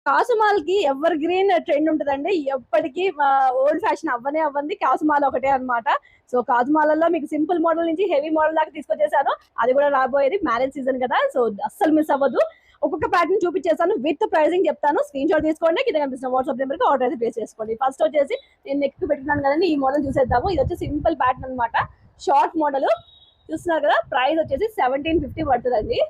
కాసుమాల్కి ever green trend ఉంటదండి. ఎప్పటికీ old fashion అవ్వని కాసుమాల ఒకటే అన్నమాట. సో కాసుమాలలో మీకు సింపుల్ మోడల్ నుంచి హెవీ మోడల్ దాకా తీసుకొచ్చేసాను. అది కూడా రాబోయేది మ్యారేజ్ సీజన్ కదా, సో అస్సలు మిస్ అవ్వద్దు. ఒక్కొక్క ప్యాటర్న్ చూపించేసాను, విత్ ప్రైజింగ్ చెప్తాను. స్క్రీన్ షాట్ తీసుకోండి, కింద కనిపిస్తున్న వాట్సాప్ నెంబర్కి ఆర్డర్ అయితే ప్లేస్ చేసుకోండి. ఫస్ట్ వచ్చేసి నేను నెక్ పెట్టుకున్నాను కదండి, ఈ మోడల్ చూసేద్దాము. ఇది వచ్చి సింపుల్ ప్యాటర్న్ అనమాట, షార్ట్ మోడల్ చూస్తున్నారు కదా. ప్రైస్ వచ్చేసి 1750 పడుతుందండి.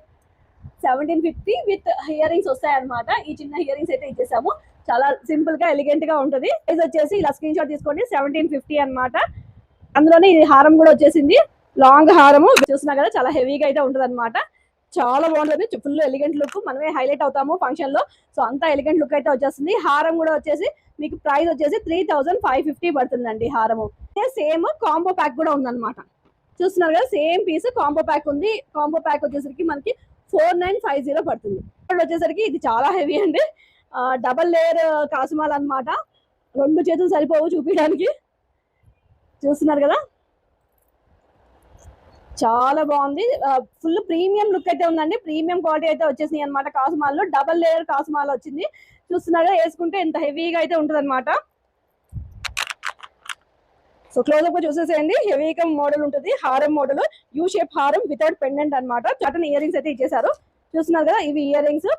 1750 విత్ హియర్ రింగ్స్ వస్తాయి అనమాట. ఈ చిన్న హియర్ రింగ్స్ అయితే ఇచ్చేసాము. చాలా సింపుల్ గా ఎలిగెంట్ గా ఉంటది. ప్రైస్ వచ్చేసి ఇలా స్క్రీన్ షాట్ తీసుకోండి, 1750 అనమాట. అందులోనే ఇది హారం కూడా వచ్చేసింది, లాంగ్ హారము చూస్తున్నా కదా, చాలా హెవీగా అయితే ఉంటది అనమాట. చాలా బాగుంటుంది, ఫుల్ ఎలిగెంట్ లుక్, మనమే హైలైట్ అవుతాము ఫంక్షన్ లో. సో అంతా ఎలిగెంట్ లుక్ అయితే వచ్చేస్తుంది. హారం కూడా వచ్చేసి మీకు ప్రైస్ వచ్చేసి 3550 పడుతుందండి హారము. సేమ్ కాంబో ప్యాక్ కూడా ఉందన్నమాట. చూస్తున్నారు కదా, సేమ్ పీస్ కాంబో ప్యాక్ ఉంది. కాంబో ప్యాక్ వచ్చేసరికి మనకి 4950 పడుతుంది. ఇప్పుడు వచ్చేసరికి ఇది చాలా హెవీ అండి, డబల్ లేయర్ కాసుమాల్ అనమాట. రెండు చేతులు సరిపోవు చూపించడానికి. చూస్తున్నారు కదా, చాలా బాగుంది. ఫుల్ ప్రీమియం లుక్ అయితే ఉందండి, ప్రీమియం క్వాలిటీ అయితే వచ్చేసింది అనమాట. కాసుమాల్లో డబల్ లేయర్ కాసుమాల్ వచ్చింది. చూస్తున్నారా, వేసుకుంటే ఎంత హెవీగా అయితే ఉంటుంది అనమాట. సో క్లోజ్అప్ గా చూసేసేయండి, హెవీగా మోడల్ ఉంటుంది. హారం మోడల్, యూ షేప్ హారం వితౌట్ పెండెంట్ అనమాట. చటన్ ఇయర్ రింగ్స్ అయితే ఇచ్చేసారు. చూస్తున్నారు కదా, ఇవి ఇయర్ రింగ్స్.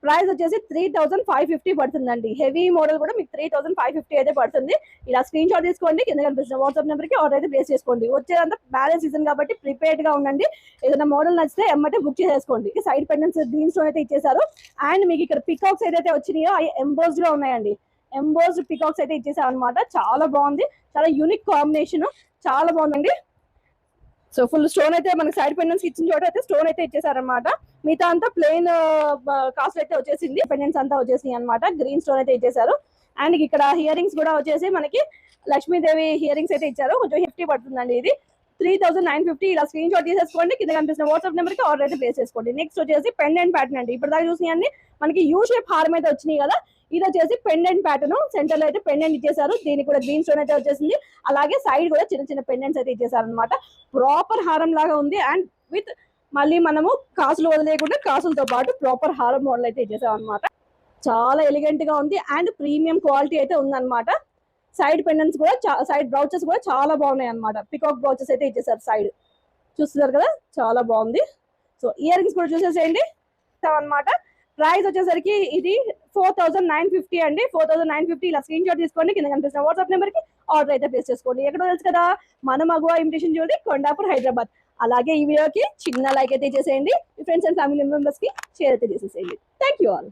ప్రైస్ వచ్చేసి 3550 పడుతుందండి. హెవీ మోడల్ కూడా మీకు 3550 అయితే పడుతుంది. ఇలా స్క్రీన్ షాట్ తీసుకోండి, కింద కనిపిస్తున్న వాట్సాప్ నెంబర్కి ఆర్డర్ అయితే ప్లేస్ చేసుకోండి. వచ్చేదంతా మ్యారేజ్ సీజన్ కాబట్టి ప్రిపేర్డ్ గా ఉండండి. ఏదైనా మోడల్ నచ్చితే ఎమ్మటే బుక్ చేసేసుకోండి. సైడ్ పెండెంట్స్ గ్రీన్ స్టోన్ అయితే ఇచ్చేసారు. అండ్ మీకు ఇక్కడ పికాక్స్ ఏదైతే వచ్చినాయో అవి ఎంబోస్డ్ గా ఉన్నాయండి. ఎంబోస్డ్ పికాక్స్ అయితే ఇచ్చేసారు అనమాట. చాలా బాగుంది, చాలా యూనిక్ కాంబినేషన్, చాలా బాగుందండి. సో ఫుల్ స్టోన్ అయితే మనకి సైడ్ పెండెంట్స్ ఇచ్చిన చోట అయితే స్టోన్ అయితే ఇచ్చేసారనమాట. మిగతా అంతా ప్లెయిన్ కాస్ట్ అయితే వచ్చేసింది. పెండెంట్స్ అంతా వచ్చేసింది అనమాట. గ్రీన్ స్టోన్ అయితే ఇచ్చేసారు. అండ్ ఇక్కడ హియర్ రింగ్స్ కూడా వచ్చేసి మనకి లక్ష్మీదేవి హియర్ రింగ్స్ అయితే ఇచ్చారు. కొంచెం 50 పడుతుందండి. ఇది 3950. ఇలా స్క్రీన్ షాట్ తీసేసుకోండి, కింద కనిపిస్తున్న వాట్సాప్ నెంబర్కి ఆర్డర్ అయితే ప్లేస్ చేసుకోండి. నెక్స్ట్ వచ్చేసి పెండెంట్ ప్యాటర్న్ అండి. ఇప్పుడు దాకా చూసినాయి మనకి యూ షేప్ హారం అయితే వచ్చినాయి కదా, ఇది వచ్చేసి పెండెంట్ ప్యాటర్న్. సెంటర్ లో అయితే పెండెంట్ ఇచ్చేసారు, దీనికి కూడా గ్రీన్ స్టోన్ అయితే వచ్చేసింది. అలాగే సైడ్ కూడా చిన్న చిన్న పెండెంట్స్ అయితే ఇచ్చేసారు అనమాట. ప్రాపర్ హారం లాగా ఉంది. అండ్ విత్ మళ్ళీ మనము కాసులు వదిలేయకుండా కాసులతో పాటు ప్రాపర్ హారం మోడల్ అయితే ఇచ్చేసాం అనమాట. చాలా ఎలిగెంట్ గా ఉంది అండ్ ప్రీమియం క్వాలిటీ అయితే ఉందన్నమాట. సైడ్ పెండెంట్స్ కూడా సైడ్ బ్రౌచెస్ కూడా చాలా బాగున్నాయి అనమాట. పికాక్ బ్రౌచెస్ అయితే ఇచ్చేసారు సైడ్. చూస్తున్నారు కదా, చాలా బాగుంది. సో ఇయర్ రింగ్స్ కూడా చూసేసేయండి అనమాట. ప్రైస్ వచ్చేసరికి ఇది 4950 అండి. 4950. ఇలా స్క్రీన్ షాట్ తీసుకోండి, కింద కనిపిస్తున్న వాట్సాప్ నెంబర్ కి ఆర్డర్ అయితే ప్లేస్ చేసుకోండి. ఎక్కడో తెలుసు కదా, మన మగువా ఇమిటేషన్ జ్యువెలరీ, కొండాపూర్, హైదరాబాద్. అలాగే ఈ వీడియోకి చిన్న లైక్ అయితే చేసేయండి, మీ ఫ్రెండ్స్ అండ్ ఫ్యామిలీ మెంబర్స్ కి షేర్ అయితే చేసేసేయండి. Thank you all.